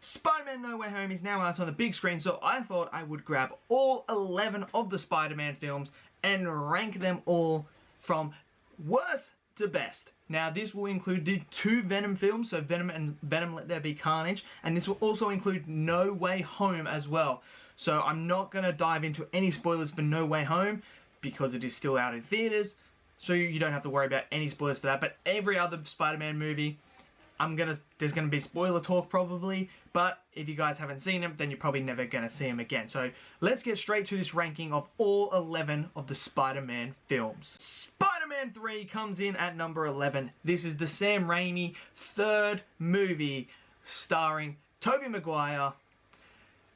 Spider-Man No Way Home is now out on the big screen, so I thought I would grab all 11 of the Spider-Man films and rank them all from worst to best. Now this will include the 2 Venom films, so Venom and Venom There Be Carnage, and this will also include No Way Home as well. So I'm not going to dive into any spoilers for No Way Home because it is still out in theaters, so you don't have to worry about any spoilers for that. But every other Spider-Man movie, there's gonna be spoiler talk probably, but if you guys haven't seen them, then you're probably never gonna see them again. So let's get straight to this ranking of all 11 of the Spider-Man films. Spider-Man 3 comes in at number 11. This is the Sam Raimi 3rd movie starring Tobey Maguire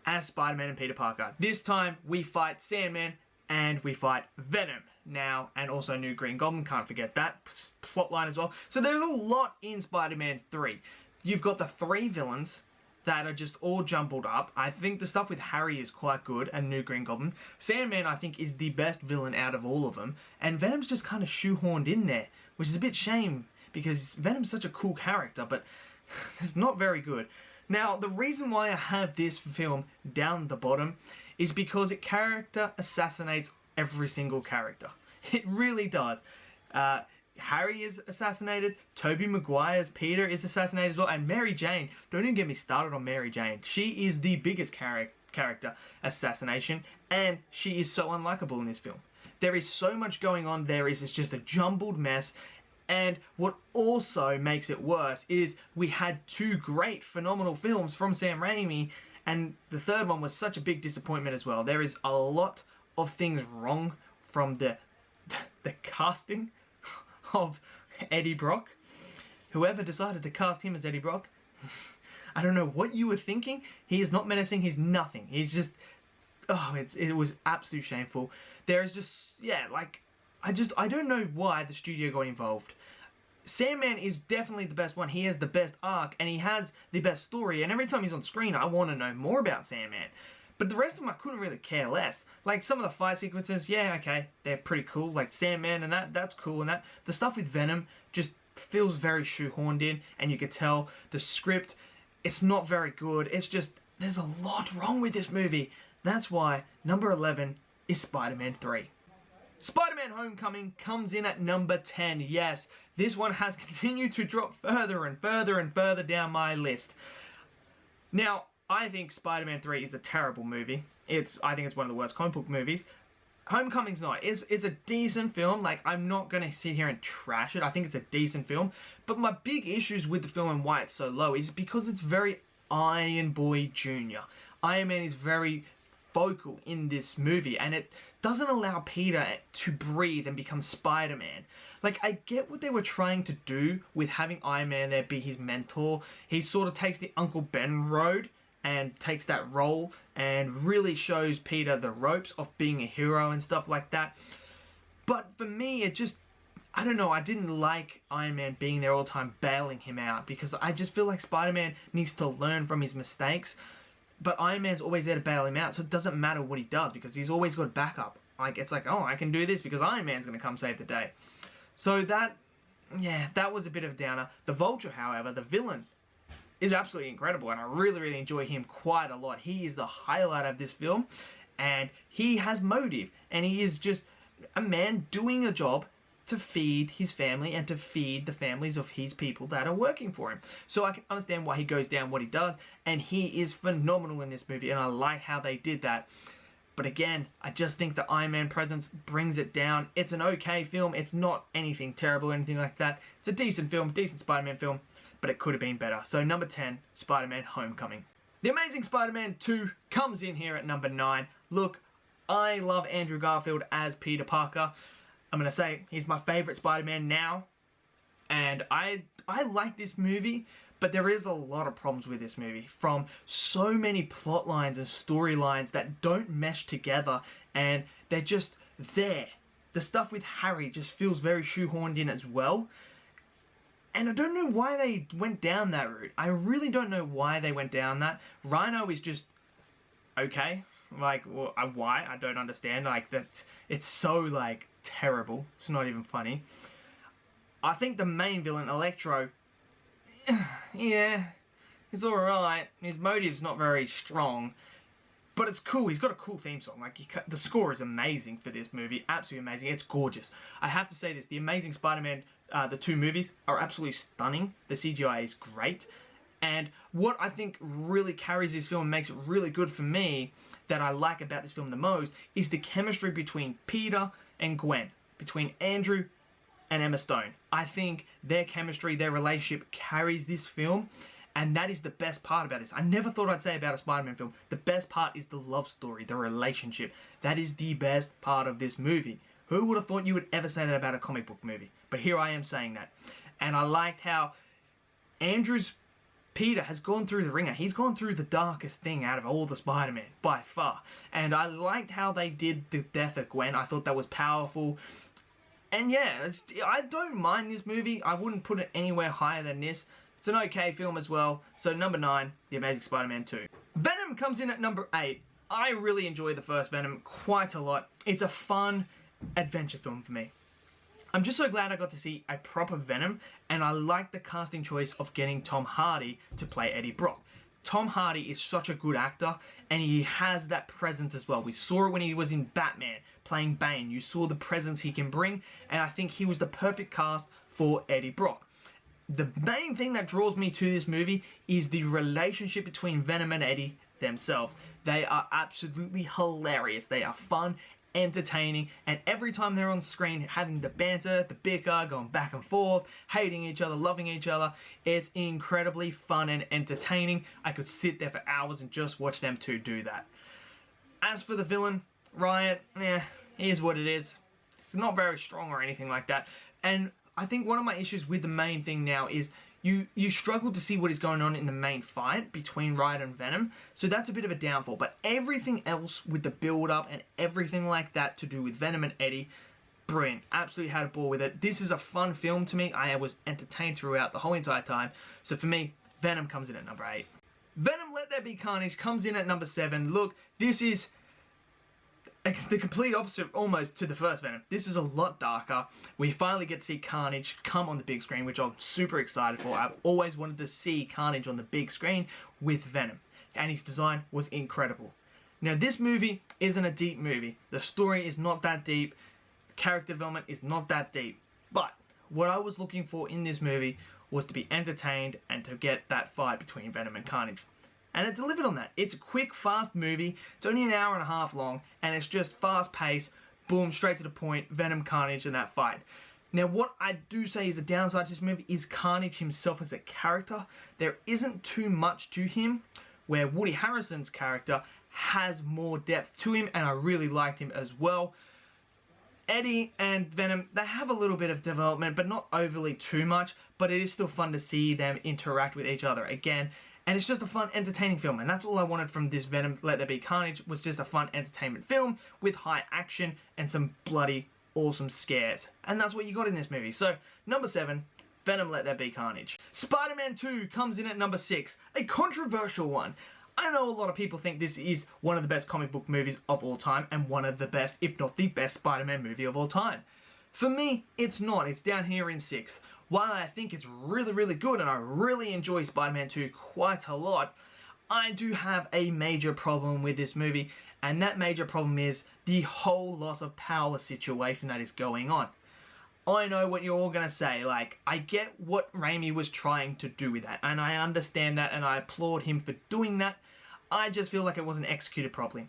as Spider-Man and Peter Parker. This time we fight Sandman and we fight Venom now, and also New Green Goblin, can't forget that plotline as well. So there's a lot in Spider-Man 3. You've got the 3 villains that are just all jumbled up. I think the stuff with Harry is quite good, and New Green Goblin. Sandman, I think, is the best villain out of all of them, and Venom's just kind of shoehorned in there, which is a bit shame, because Venom's such a cool character, but it's not very good. Now, the reason why I have this film down the bottom is because it character assassinates every single character. It really does. Harry is assassinated, Tobey Maguire's Peter is assassinated as well, and Mary Jane, don't even get me started on Mary Jane. She is the biggest character assassination, and she is so unlikable in this film. There is so much going on, it's just a jumbled mess. And what also makes it worse is we had 2 great, phenomenal films from Sam Raimi, and the 3rd one was such a big disappointment as well. There is a lot of things wrong from the casting of Eddie Brock. Whoever decided to cast him as Eddie Brock, I don't know what you were thinking. He is not menacing, he's nothing. He's just, it was absolutely shameful. There is just, I don't know why the studio got involved. Sandman is definitely the best one. He has the best arc, and he has the best story, and every time he's on screen, I want to know more about Sandman. But the rest of them, I couldn't really care less. Like, some of the fight sequences, yeah, okay, they're pretty cool. Like, Sandman and that's cool and that. The stuff with Venom just feels very shoehorned in, and you could tell the script, it's not very good. It's just, there's a lot wrong with this movie. That's why number 11 is Spider-Man 3. Spider-Man Homecoming comes in at number 10. Yes, this one has continued to drop further and further and further down my list. Now, I think Spider-Man 3 is a terrible movie. I think it's one of the worst comic book movies. Homecoming's not. It's a decent film. Like, I'm not going to sit here and trash it. I think it's a decent film. But my big issues with the film and why it's so low is because it's very Iron Boy Jr. Iron Man is very focal in this movie, and it doesn't allow Peter to breathe and become Spider-Man. Like, I get what they were trying to do with having Iron Man there be his mentor. He sort of takes the Uncle Ben road and takes that role and really shows Peter the ropes of being a hero and stuff like that. But for me, it just, I don't know, I didn't like Iron Man being there all the time bailing him out, because I just feel like Spider-Man needs to learn from his mistakes. But Iron Man's always there to bail him out, so it doesn't matter what he does, because he's always got backup. Like, it's like, oh, I can do this because Iron Man's going to come save the day. So that was a bit of a downer. The Vulture, however, the villain, is absolutely incredible, and I really, really enjoy him quite a lot. He is the highlight of this film, and he has motive, and he is just a man doing a job to feed his family and to feed the families of his people that are working for him. So I can understand why he goes down what he does, and he is phenomenal in this movie, and I like how they did that. But again, I just think the Iron Man presence brings it down. It's an okay film. It's not anything terrible or anything like that. It's a decent film, decent Spider-Man film, but it could have been better. So number 10, Spider-Man Homecoming. The Amazing Spiderman 2 comes in here at number 9. Look, I love Andrew Garfield as Peter Parker. I'm going to say he's my favourite Spider-Man now, and I like this movie, but there is a lot of problems with this movie, from so many plot lines and storylines that don't mesh together, and they're just there. The stuff with Harry just feels very shoehorned in as well, and I don't know why they went down that route. I really don't know why they went down that. Rhino is just okay. Like, well, why? I don't understand. Like, that, it's so, like, terrible. It's not even funny. I think the main villain, Electro, yeah, It's alright. His motive's not very strong. But it's cool. He's got a cool theme song. Like, the score is amazing for this movie. Absolutely amazing. It's gorgeous. I have to say this. The Amazing Spider-Man, the 2 movies, are absolutely stunning. The CGI is great. And what I think really carries this film and makes it really good for me, that I like about this film the most, is the chemistry between Peter and Gwen. Between Andrew and Emma Stone. I think their chemistry, their relationship carries this film. And that is the best part about this. I never thought I'd say about a Spider-Man film. The best part is the love story, the relationship. That is the best part of this movie. Who would have thought you would ever say that about a comic book movie? But here I am saying that. And I liked how Andrew's Peter has gone through the ringer. He's gone through the darkest thing out of all the Spider-Man, by far. And I liked how they did the death of Gwen. I thought that was powerful. And yeah, I don't mind this movie. I wouldn't put it anywhere higher than this. It's an okay film as well. So number 9, The Amazing Spider-Man 2. Venom comes in at number 8. I really enjoyed the first Venom quite a lot. It's a fun adventure film for me. I'm just so glad I got to see a proper Venom, and I like the casting choice of getting Tom Hardy to play Eddie Brock. Tom Hardy is such a good actor, and he has that presence as well. We saw it when he was in Batman, playing Bane. You saw the presence he can bring, and I think he was the perfect cast for Eddie Brock. The main thing that draws me to this movie is the relationship between Venom and Eddie themselves. They are absolutely hilarious. They are fun, entertaining, and every time they're on screen having the banter, the bicker, going back and forth, hating each other, loving each other, it's incredibly fun and entertaining. I could sit there for hours and just watch them two do that. As for the villain, Riot, here's what it is. It's not very strong or anything like that. And I think one of my issues with the main thing now is you struggle to see what is going on in the main fight between Riot and Venom, so that's a bit of a downfall. But everything else with the build-up and everything like that to do with Venom and Eddie, brilliant. Absolutely had a ball with it. This is a fun film to me. I was entertained throughout the whole entire time. So for me, Venom comes in at number 8. Venom Let There Be Carnage comes in at number 7. Look, this is the complete opposite almost to the first Venom. This is a lot darker. We finally get to see Carnage come on the big screen, which I'm super excited for. I've always wanted to see Carnage on the big screen with Venom, and his design was incredible. Now, this movie isn't a deep movie. The story is not that deep. The character development is not that deep. But what I was looking for in this movie was to be entertained and to get that fight between Venom and Carnage. And it delivered on that. It's a quick, fast movie. It's only an hour and a half long, and it's just fast-paced, boom, straight to the point, Venom, Carnage, and that fight. Now, what I do say is a downside to this movie is Carnage himself as a character. There isn't too much to him, where Woody Harrelson's character has more depth to him, and I really liked him as well. Eddie and Venom, they have a little bit of development, but not overly too much, but it is still fun to see them interact with each other again. And it's just a fun, entertaining film. And that's all I wanted from this Venom Let There Be Carnage, was just a fun, entertainment film with high action and some bloody, awesome scares. And that's what you got in this movie. So, number 7, Venom Let There Be Carnage. Spider-Man 2 comes in at number 6. A controversial one. I know a lot of people think this is one of the best comic book movies of all time, and one of the best, if not the best, Spider-Man movie of all time. For me, it's not. It's down here in 6th. While I think it's really, really good, and I really enjoy Spider-Man 2 quite a lot, I do have a major problem with this movie, and that major problem is the whole loss of power situation that is going on. I know what you're all going to say, like, I get what Raimi was trying to do with that, and I understand that, and I applaud him for doing that. I just feel like it wasn't executed properly.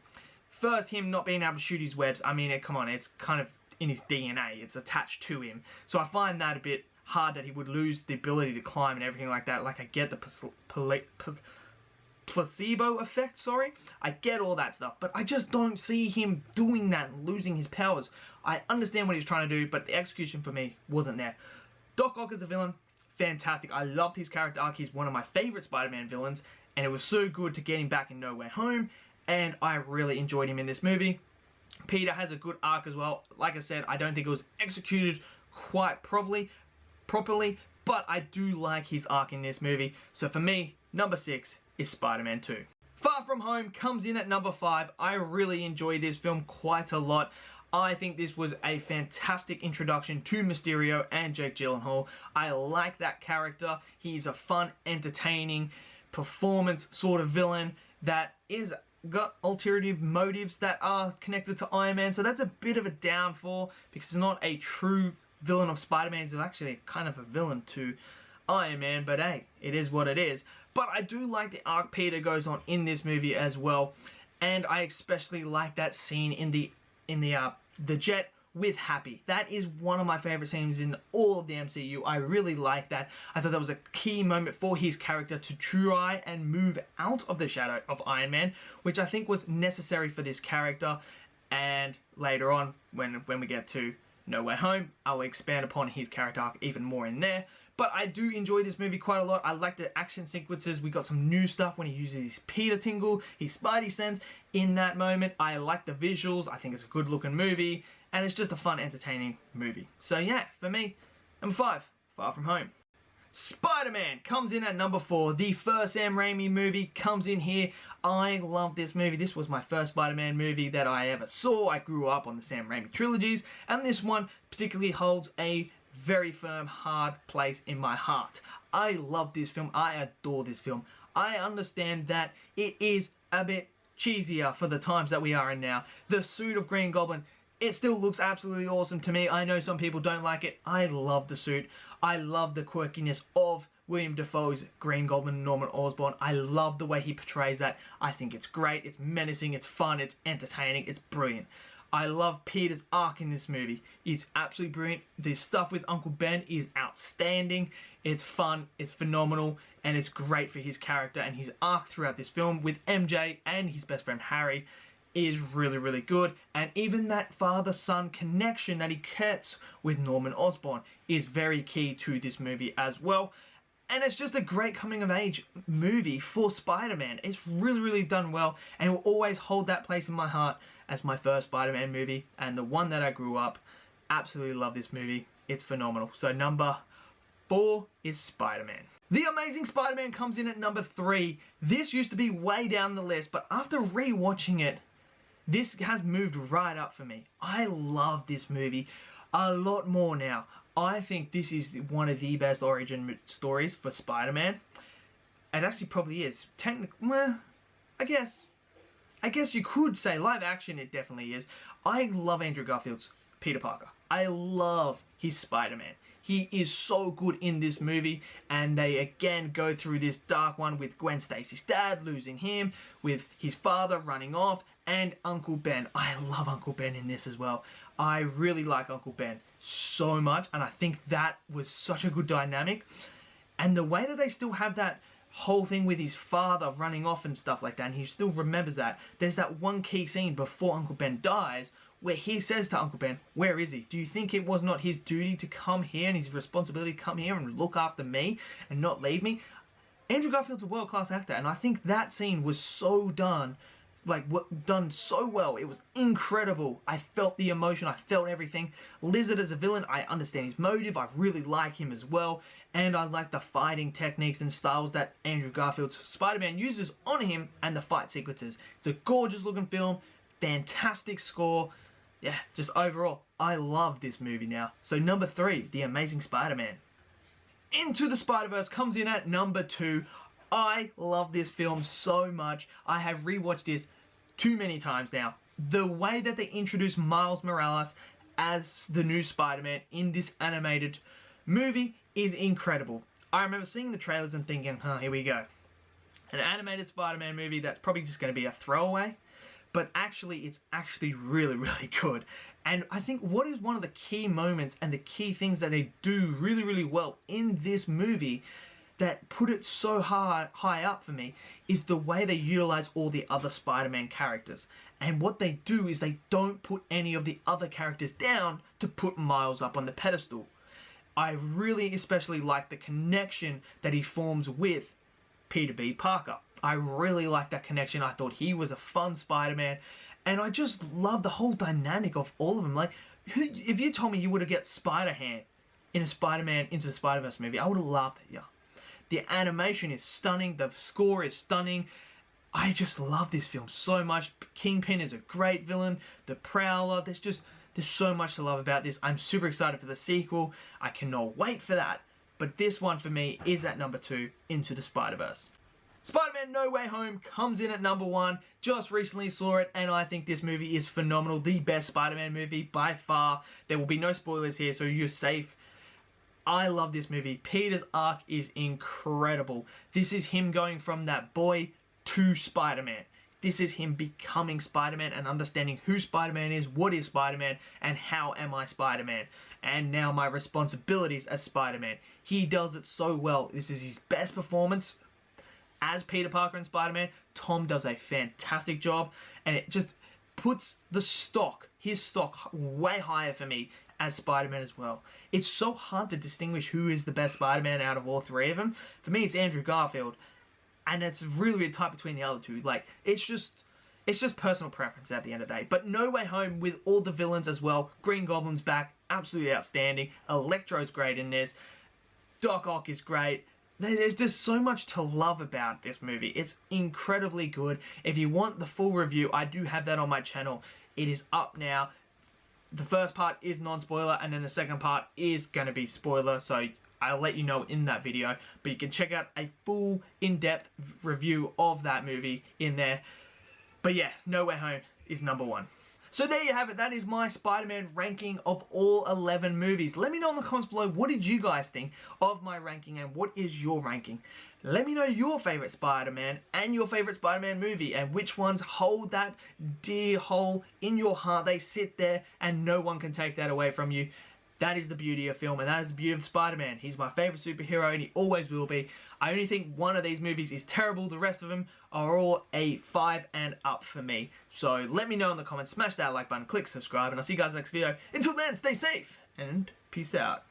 First, him not being able to shoot his webs, I mean, come on, it's kind of in his DNA, it's attached to him. So I find that a bit hard, that he would lose the ability to climb and everything like that. Like, I get the placebo effect, I get all that stuff, but I just don't see him doing that and losing his powers. I understand what he's trying to do, but the execution for me wasn't there. Doc Ock as a villain, fantastic. I loved his character arc. He's one of my favorite Spider-Man villains, and it was so good to get him back in No Way Home, and I really enjoyed him in this movie. Peter has a good arc as well. Like I said, I don't think it was executed quite properly, but I do like his arc in this movie. So for me, number 6 is Spider-Man 2. Far From Home comes in at number 5. I really enjoyed this film quite a lot. I think this was a fantastic introduction to Mysterio and Jake Gyllenhaal. I like that character. He's a fun, entertaining performance sort of villain that is got ulterior motives that are connected to Iron Man. So that's a bit of a downfall because it's not a true villain of Spider-Man. It's actually kind of a villain to Iron Man, but hey, it is what it is. But I do like the arc Peter goes on in this movie as well, and I especially like that scene in the jet with Happy. That is one of my favorite scenes in all of the MCU. I really like that. I thought that was a key moment for his character to try and move out of the shadow of Iron Man, which I think was necessary for this character. And later on, when we get to No Way Home, I'll expand upon his character arc even more in there. But I do enjoy this movie quite a lot. I like the action sequences. We got some new stuff when he uses his Peter Tingle, his Spidey sense in that moment. I like the visuals. I think it's a good looking movie. And it's just a fun, entertaining movie. So yeah, for me, number 5, Far From Home. Spider-Man comes in at number 4. The first Sam Raimi movie comes in here. I love this movie. This was my first Spider-Man movie that I ever saw. I grew up on the Sam Raimi trilogies. And this one particularly holds a very firm, hard place in my heart. I love this film. I adore this film. I understand that it is a bit cheesier for the times that we are in now. The suit of Green Goblin, it still looks absolutely awesome to me. I know some people don't like it. I love the suit. I love the quirkiness of William Dafoe's Green Goblin and Norman Osborn. I love the way he portrays that. I think it's great. It's menacing. It's fun. It's entertaining. It's brilliant. I love Peter's arc in this movie. It's absolutely brilliant. The stuff with Uncle Ben is outstanding. It's fun, it's phenomenal, and it's great for his character, and his arc throughout this film with MJ and his best friend Harry is really, really good. And even that father-son connection that he gets with Norman Osborn is very key to this movie as well. And it's just a great coming-of-age movie for Spider-Man. It's really, really done well, and it will always hold that place in my heart as my first Spider-Man movie, and the one that I grew up. Absolutely love this movie. It's phenomenal. So number 4 is Spider-Man. The Amazing Spider-Man comes in at number 3. This used to be way down the list, but after re-watching it, this has moved right up for me. I love this movie a lot more now. I think this is one of the best origin stories for Spider-Man. It actually probably is. Well, I guess you could say live action, it definitely is. I love Andrew Garfield's Peter Parker. I love his Spider-Man. He is so good in this movie, and they again go through this dark one with Gwen Stacy's dad, losing him, with his father running off, and Uncle Ben. I love Uncle Ben in this as well. I really like Uncle Ben so much, and I think that was such a good dynamic. And the way that they still have that whole thing with his father running off and stuff like that, and he still remembers that. There's that one key scene before Uncle Ben dies where he says to Uncle Ben, where is he? Do you think it was not his duty to come here and his responsibility to come here and look after me and not leave me? Andrew Garfield's a world-class actor, and I think that scene was so done so well. It was incredible. I felt the emotion. I felt everything. Lizard as a villain, I understand his motive. I really like him as well. And I like the fighting techniques and styles that Andrew Garfield's Spider-Man uses on him and the fight sequences. It's a gorgeous looking film. Fantastic score. Yeah, just overall, I love this movie now. So number 3, The Amazing Spider-Man. Into the Spiderverse comes in at number 2. I love this film so much. I have rewatched this too many times now. The way that they introduce Miles Morales as the new Spider-Man in this animated movie is incredible. I remember seeing the trailers and thinking, here we go. An animated Spider-Man movie that's probably just going to be a throwaway. But actually, it's actually really, really good. And I think what is one of the key moments and the key things that they do really, really well in this movie that put it so high up for me is the way they utilize all the other Spider-Man characters. And what they do is they don't put any of the other characters down to put Miles up on the pedestal. I really especially like the connection that he forms with Peter B. Parker. I really like that connection. I thought he was a fun Spider-Man. And I just love the whole dynamic of all of them. Like, if you told me you would have get Spider-Ham in a Spider-Man Into the Spider-Verse movie, I would have laughed at you. The animation is stunning. The score is stunning. I just love this film so much. Kingpin is a great villain. The Prowler. There's so much to love about this. I'm super excited for the sequel. I cannot wait for that. But this one for me is at number 2, Into the Spider-Verse. Spider-Man No Way Home comes in at number 1. Just recently saw it, and I think this movie is phenomenal. The best Spider-Man movie by far. There will be no spoilers here, so you're safe. I love this movie. Peter's arc is incredible. This is him going from that boy to Spider-Man. This is him becoming Spider-Man and understanding who Spider-Man is, what is Spider-Man, and how am I Spider-Man. And now my responsibilities as Spider-Man. He does it so well. This is his best performance as Peter Parker and Spider-Man. Tom does a fantastic job, and it just puts the stock, his stock, way higher for me as Spider-Man as well. It's so hard to distinguish who is the best Spider-Man out of all three of them. For me, it's Andrew Garfield, and it's really a type between the other two. Like, it's just personal preference at the end of the day. But No Way Home with all the villains as well. Green Goblin's back, absolutely outstanding. Electro's great in this. Doc Ock is great. There's just so much to love about this movie. It's incredibly good. If you want the full review, I do have that on my channel. It is up now. The first part is non-spoiler, and then the second part is going to be spoiler, so I'll let you know in that video. But you can check out a full, in-depth review of that movie in there. But yeah, No Way Home is number 1. So there you have it. That is my Spider-Man ranking of all 11 movies. Let me know in the comments below, what did you guys think of my ranking, and what is your ranking? Let me know your favourite Spider-Man and your favourite Spider-Man movie, and which ones hold that dear hole in your heart. They sit there and no one can take that away from you. That is the beauty of film, and that is the beauty of Spider-Man. He's my favourite superhero, and he always will be. I only think one of these movies is terrible. The rest of them are all a 5 and up for me. So let me know in the comments. Smash that like button, click subscribe, and I'll see you guys next video. Until then, stay safe, and peace out.